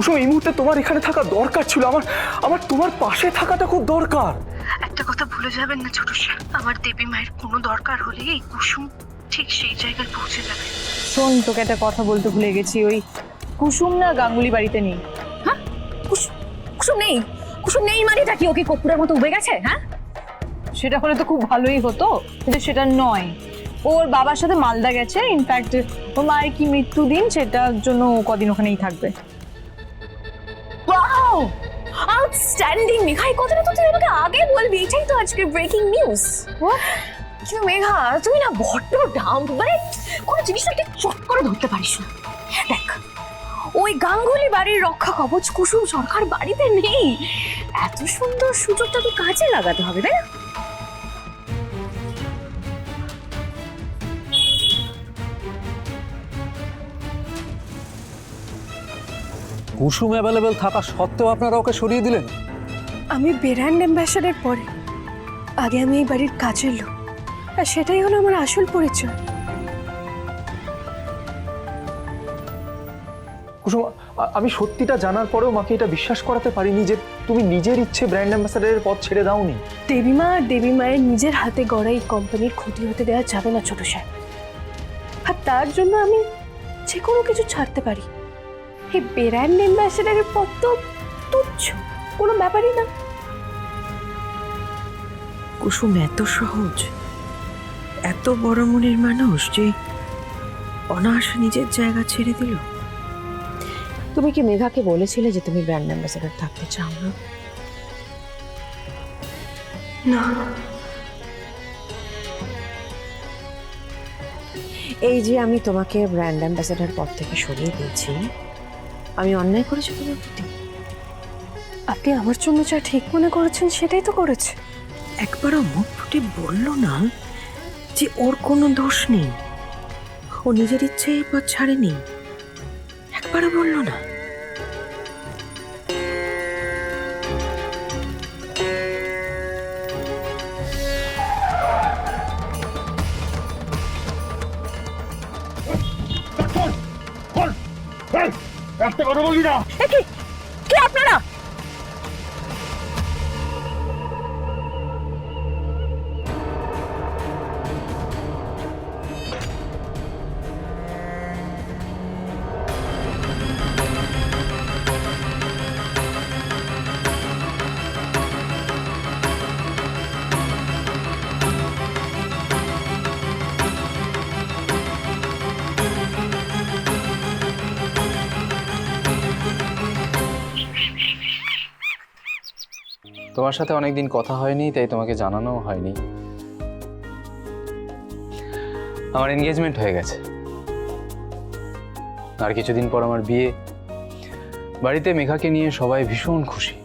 কুসুম, এই মুহূর্তে তোমার এখানে থাকা দরকার ছিল। আমার আমার তোমার পাশে থাকাটা খুব দরকার। একটা কথা ভুলে যাবেন না ছোট স্যার, আমার দেবী মায়ের কোনো দরকার হলে এই কুসুম ঠিক সেই জায়গায় পৌঁছে যাবে। শোন, তোকে একটা কথা বলতে ভুলে গেছি। ওই কুসুম না গাঙ্গুলি বাড়িতে নেই। হ্যাঁ, কুসুম নেই? কুসুম নেই মানেটা কি? ওকে কর্পূরের মতো উবে গেছে? হ্যাঁ, সেটা হলে তো খুব ভালোই হতো, কিন্তু সেটা নয়। ওর বাবার সাথে মালদা গেছে। ইনফ্যাক্ট ওর মায়ের কি মৃত্যুদিন, সেটার জন্য ও কদিন ওখানেই থাকবে। Wow, outstanding Megha! এই কথাটা তো তুই আমাকে আগে বলবি, এটাই তো আজকে ব্রেকিং নিউজ। কিন্তু মেঘা, তুমি না বড্ড ডাম্প, মানে কোনো জিনিসটাকে চট করে ধরতে পারিস না। দেখ, ওই গাঙ্গুলি বাড়ির রক্ষা কবচ কুসুম সরকার বাড়িতে নেই। এত সুন্দর সুযোগটা তো কাজে লাগাতে হবে, তাই না? কুসুম অ্যাভেলেবেল থাকা সত্ত্বেও আপনারা ওকে সরিয়ে দিলেন? আমি ব্র্যান্ড অ্যাম্বাসাডার পরে আগে আমি এই বাড়ির কাজের লোক, আর সেটাই হলো আমার আসল পরিচয়। কুসুম, আমি সত্যিটা জানার পরেও মাকে এটা বিশ্বাস করাতে পারিনি যে তুমি নিজের ইচ্ছে ব্র্যান্ড অ্যাম্বাসাডারের পদ ছেড়ে দাওনি। দেবীমা আর দেবী মায়ের নিজের হাতে গড়া এই কোম্পানির ক্ষতি হতে দেওয়া যাবে না ছোট সাহেব। আর তার জন্য আমি যে কোনো কিছু ছাড়তে পারি। এই ব্র্যান্ড অ্যাম্বাসাডারের পদ তো তুচ্ছ, কোনো ব্যাপারই না। কুসুম এত সহজ, এত বড় মনের মানুষ যে অনায়াসে নিজের জায়গা ছেড়ে দিল। তুমি কি মেঘাকে বলেছিলে যে তুমি ব্র্যান্ড অ্যাম্বাসাডার থাকতে চাও না? না, এই যে আমি তোমাকে ব্র্যান্ড অ্যাম্বাসাডার পদ থেকে সরিয়ে দিয়েছি, আমি অন্যায় করেছি তোমার প্রতি? আপনি আমার জন্য যা ঠিক মনে করেছেন সেটাই তো করেছে। একবারও মুখ ফুটে বলল না যে ওর কোনো দোষ নেই, ও নিজের ইচ্ছে এই পথ ছাড়েনি? একবারও বলল না? একটা কথা বলবি না? কে আপনারা? তোমার সাথে অনেকদিন কথা হয়নি, তাই তোমাকে জানানো হয়নি। আমার এনগেজমেন্ট হয়ে গেছে, আর কিছুদিন পর আমার বিয়ে। বাড়িতে মেঘাকে নিয়ে সবাই ভীষণ খুশি।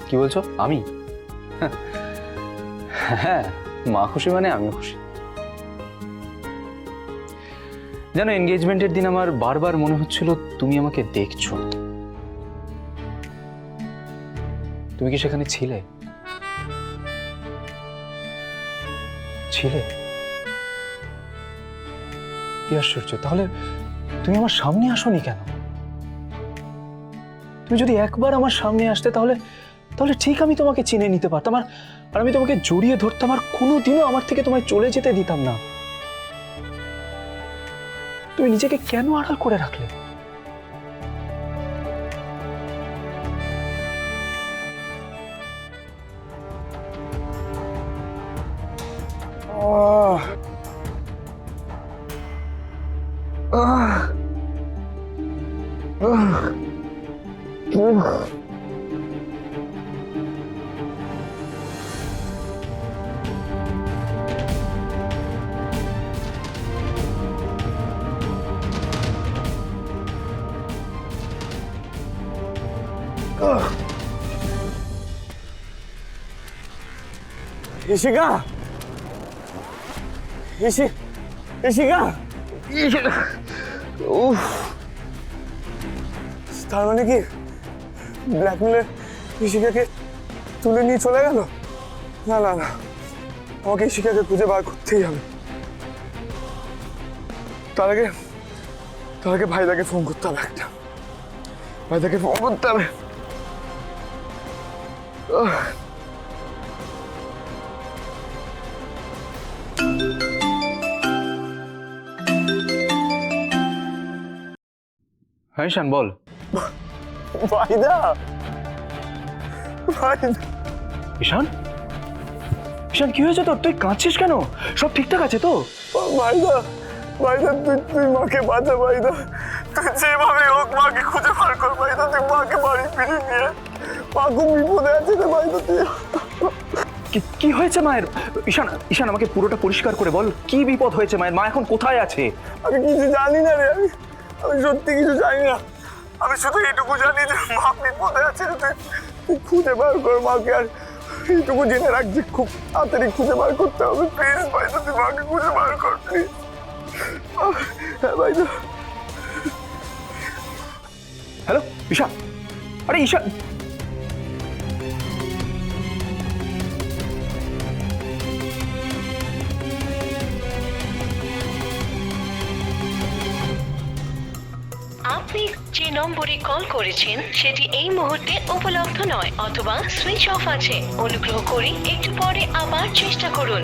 কি বলছো? আমি? হ্যাঁ, মা খুশি মানে আমিও খুশি। জানো, এনগেজমেন্টের দিন আমার বারবার মনে হচ্ছিল তুমি আমাকে দেখছো। তুমি কি সেখানে ছিলে? ছিলে? কি আশ্চর্য! তাহলে তুমি আমার সামনে আসোনি কেন? তুমি যদি একবার আমার সামনে আসতে তাহলে তাহলে ঠিক আমি তোমাকে চিনে নিতে পারতাম, আর আমি তোমাকে জড়িয়ে ধরতাম, আর কোনোদিনও আমার থেকে তোমায় চলে যেতে দিতাম না। তুমি নিজেকে কেন আড়াল করে রাখলে? ইশিকা, ইশিকা, উফ! তার মানে কি ব্ল্যাকমেলের ইশিকাকে তুলে নিয়ে চলে গেল? না না না, আমাকে ইশিকাকে খুঁজে বার করতেই হবে। তার আগে ভাইদাকে ফোন করতে হবে একটা। ভাইদাকে ফোন করতে হবে। হ্যাঁ ঈশান বল। ভাইদা, ঈশান ঈশান কি হয়েছে তোর? তুই কাঁদছিস কেন? সব ঠিকঠাক আছে তো? ভাইদা, তুই মাকে বাঁচা ভাইদা। তুই যেভাবে হোক মাকে খুঁজে বার কর ভাইদা। তুই মাকে বাড়ি ফিরে নিয়ে আয়। মা খুব বিপদে আছে রে ভাইদা। তুই কি হয়েছে মায়ের? ঈশান আমাকে পুরোটা পরিষ্কার করে বল, কি বিপদ হয়েছে মায়ের? মা এখন কোথায় আছে? আমি কিছু জানি না রে। আমি সত্যি কিছু জানি না। আমি শুধু এইটুকু জানি যে মা বিপদে আছে। তুই খুঁজে বার কর মাকে। আর এইটুকু জেনে রাখ যে খুব তাড়াতাড়ি খুঁজে বার করতে হবে। প্লিজ ভাইদা, তুই মাকে খুঁজে বার কর প্লিজ। হ্যাঁ ভাইদা। হ্যালো ঈশান, আরে ঈশান, আপনি যে নম্বরে কল করেছেন সেটি এই মুহূর্তে উপলব্ধ নয় অথবা সুইচ অফ আছে। অনুগ্রহ করে একটু পরে আবার চেষ্টা করুন।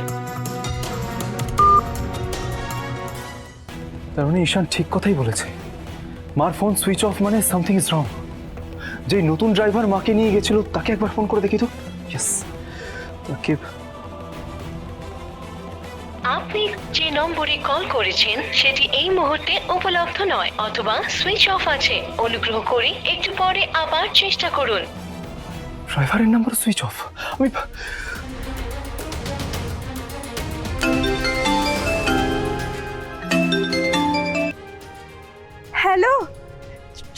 তার মানে ঈশান ঠিক কথাই বলেছে। মার ফোন সুইচ অফ মানে সামথিং ইজ রং। যে নতুন ড্রাইভার মাকে নিয়ে গেছিল তাকে একবার ফোন করে দেখি তো। ইয়েস, তাকে। আপনি যে নম্বরে কল করেছেন সেটি এই মুহূর্তে উপলব্ধ নয় অথবা সুইচ অফ আছে। অনুগ্রহ করে একটু পরে আবার চেষ্টা করুন। ড্রাইভারের নাম্বার সুইচ অফ। আমি হ্যালো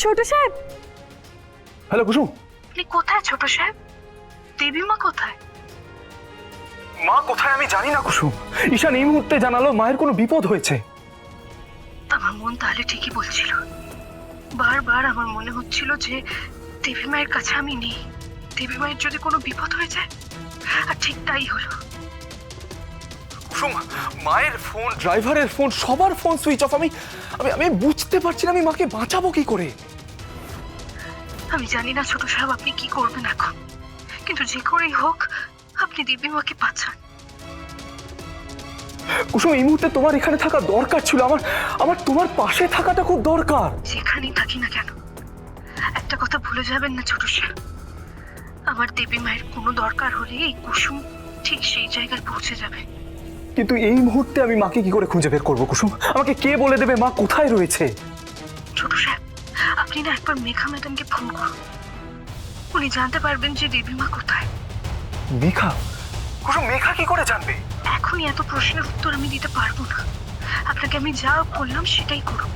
ছোট সাহেব। হ্যালো কুসুম। আপনি কোথায় ছোট সাহেব? দেবীমা কোথায়? মা কোথায় আমি জানি না কুসুম। ঈশান এই মুহূর্তে জানালো মায়ের কোনো বিপদ হয়েছে। আমার মন তাহলে ঠিকই বলছিল। বারবার আমার মনে হচ্ছিল যে দেবী মায়ের কাছে আমি নেই। দেবী মায়ের যদি কোনো বিপদ হয়ে যায়, আর ঠিক তাই হলো। কুসুম, মায়ের ফোন, ড্রাইভারের ফোন, সবার ফোন সুইচ অফ। আমি আমি আমি বুঝতে পারছি না আমি মাকে বাঁচাবো কি করে। আমি জানি না ছোট সাহেব আপনি কি করবেন এখন, কিন্তু যে করেই হোক আপনি দেবী মাকে বাঁচান। কুসুম, এই মুহূর্তে তোমার এখানে থাকা দরকার ছিল। আমার তোমার পাশে থাকাটা খুব দরকার। যেখানেই থাকি না কেন, একটা কথা ভুলে যাবেন না ছোট সাহেব, আমার দেবী মায়ের কোনো দরকার হলে এই কুসুম ঠিক সেই জায়গায় পৌঁছে যাবে। কিন্তু এই মুহূর্তে আমি মাকে কি করে খুঁজে বের করবো কুসুম? আমাকে কে বলে দেবে মা কোথায় রয়েছে? ছোট সাহেব, আপনি না একবার মেঘা ম্যাডামকে ফোন করুন। উনি জানতে পারবেন যে দেবী মা কোথায়। মেঘা? কুসুম, মেঘা কি করে জানবে? এখনই এত প্রশ্নের উত্তর আমি দিতে পারবো না। আপনাকে আমি যা বললাম সেটাই করুন।